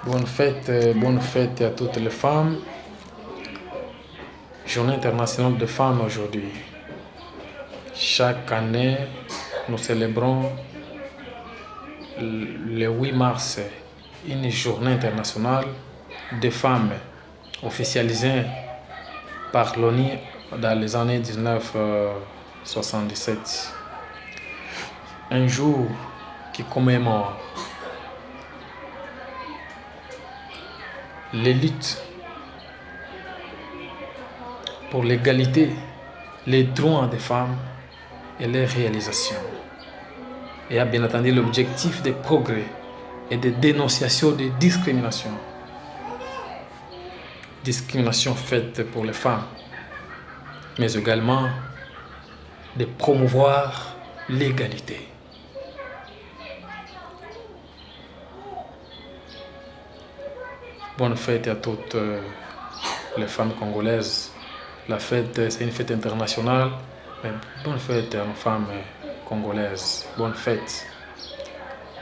Bonne fête à toutes les femmes. Journée internationale des femmes aujourd'hui. Chaque année, nous célébrons le 8 mars une journée internationale des femmes officialisée par l'ONU dans les années 1977. Un jour qui commémore les luttes pour l'égalité, les droits des femmes et les réalisations. Et a bien entendu l'objectif de progrès et de dénonciation des discriminations. Discriminations faites pour les femmes, mais également de promouvoir l'égalité. Bonne fête à toutes les femmes congolaises. La fête, c'est une fête internationale, mais bonne fête à nos femmes congolaises. Bonne fête.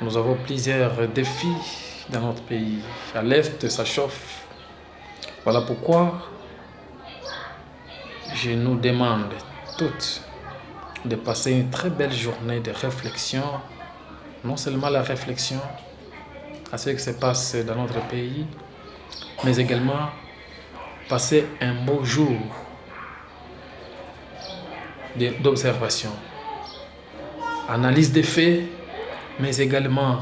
Nous avons plusieurs défis dans notre pays. À l'est, ça chauffe. Voilà pourquoi je nous demande toutes de passer une très belle journée de réflexion. Non seulement la réflexion à ce qui se passe dans notre pays, mais également passer un beau jour d'observation, analyse des faits, mais également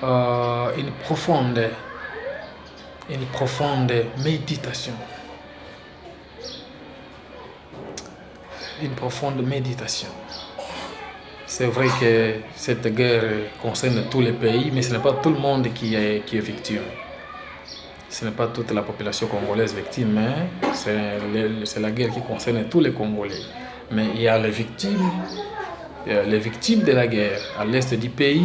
une profonde méditation. Une profonde méditation. C'est vrai que cette guerre concerne tous les pays, mais ce n'est pas tout le monde qui est victime. Ce n'est pas toute la population congolaise victime, mais c'est la guerre qui concerne tous les Congolais. Mais il y a les victimes de la guerre à l'est du pays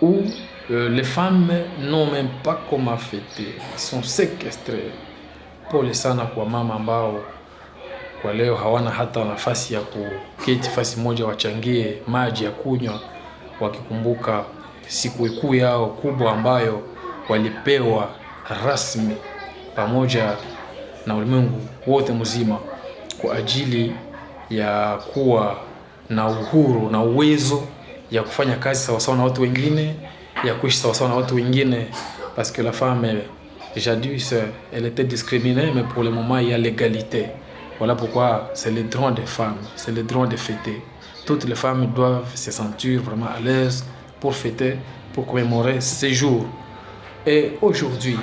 où les femmes n'ont même pas comment fêter. Ils sont séquestrés. Pole sana kwa mama ambao kwa leo hawana hata nafasi ya kuketi fasi moja wachangie maji ya kunywa, wakikumbuka siku kuu yao kubwa ambayo walipewa rasmi pamoja na ulimwengu wote mzima kwa ajili ya kuwa na uhuru na uwezo ya kufanya kazi sawasawa na watu wengine, ya kuishi sawasawa na watu wengine, parce que la femme jadis elle était discriminée, mais pour le moment il y a l'égalité. Voilà pourquoi c'est le droit des femmes, c'est le droit de fêter. Toutes les femmes doivent se sentir vraiment à l'aise pour fêter, pour commémorer ces jours. Et aujourd'hui,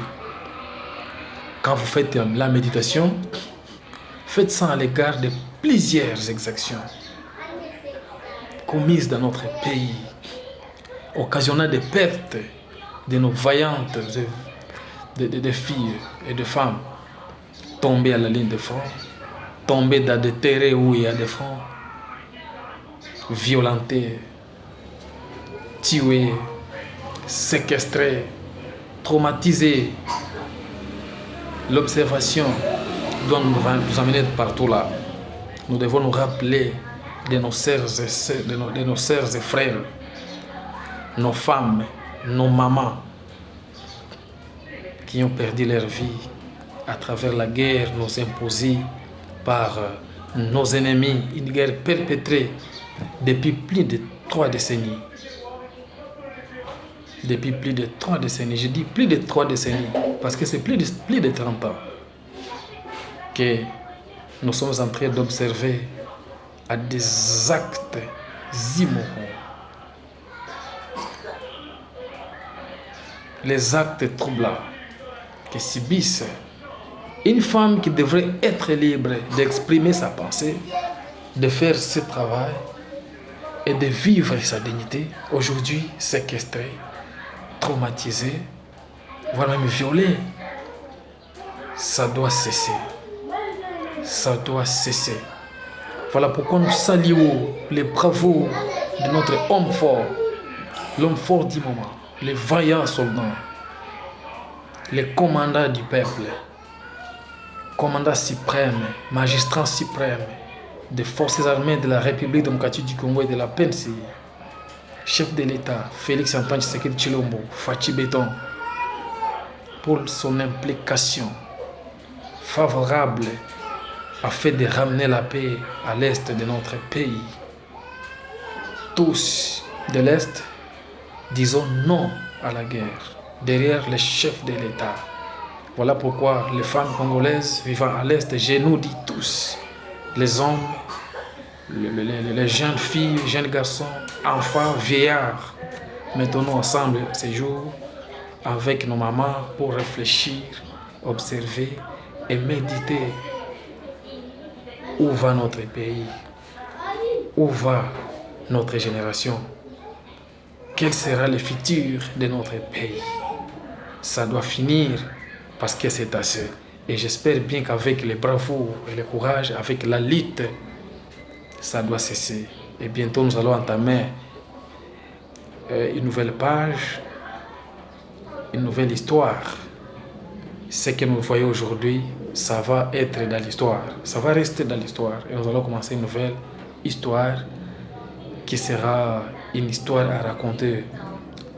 quand vous faites la méditation, faites ça à l'égard de plusieurs exactions commises dans notre pays, occasionnant des pertes de nos vaillantes de filles et de femmes tombées à la ligne de front, tombées dans des terrains où il y a des fronts, violentées, tuées, séquestrées, traumatisées. L'observation doit nous amener partout là. Nous devons nous rappeler de nos sœurs et frères, nos femmes, nos mamans qui ont perdu leur vie à travers la guerre nous imposée par nos ennemis, une guerre perpétrée depuis plus de 3 décennies. Depuis plus de 3 décennies, je dis plus de 3 décennies, parce que c'est plus de 30 ans que nous sommes en train d'observer à des actes immoraux. Les actes troublants que subissent une femme qui devrait être libre d'exprimer sa pensée, de faire ce travail et de vivre sa dignité, aujourd'hui séquestrée, traumatisée, voire même violée. Ça doit cesser. Ça doit cesser. Voilà pourquoi nous saluons les bravos de notre homme fort, l'homme fort du moment, les vaillants soldats, les commandants du peuple, commandant suprême, magistrat suprême des forces armées de la République démocratique du Congo et de la PNC, chef de l'État, Félix Antoine Tshisekedi Tshilombo, Fachi Béton, pour son implication favorable afin de ramener la paix à l'est de notre pays. Tous de l'Est, disons non à la guerre, derrière les chefs de l'État. Voilà pourquoi les femmes congolaises vivant à l'Est, je nous dis tous, les hommes, les jeunes filles, jeunes garçons, enfants, vieillards, mettons-nous ensemble ces jours avec nos mamans pour réfléchir, observer et méditer où va notre pays, où va notre génération, quel sera le futur de notre pays. Ça doit finir parce que c'est assez. Et j'espère bien qu'avec les bravoures et le courage, avec la lutte, ça doit cesser. Et bientôt nous allons entamer une nouvelle page, une nouvelle histoire. Ce que nous voyons aujourd'hui, ça va être dans l'histoire. Ça va rester dans l'histoire. Et nous allons commencer une nouvelle histoire qui sera une histoire à raconter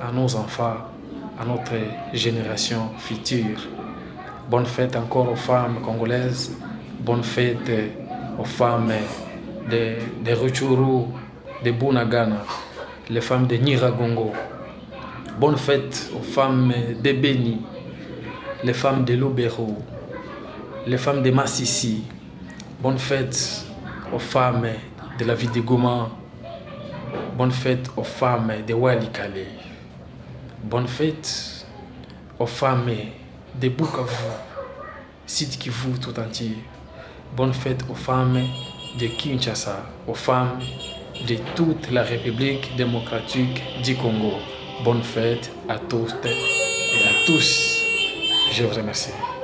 à nos enfants, à notre génération future. Bonne fête encore aux femmes congolaises. Bonne fête aux femmes de Rutshuru, de Bunagana, les femmes de Nyiragongo. Bonne fête aux femmes de Beni, les femmes de Lubero, les femmes de Massissi. Bonne fête aux femmes de la ville de Goma. Bonne fête aux femmes de Walikale. Bonne fête aux femmes de Bukavu, Sud Kivu tout entier. Bonne fête aux femmes de Kinshasa, aux femmes de toute la République démocratique du Congo. Bonne fête à toutes et à tous. Je vous remercie.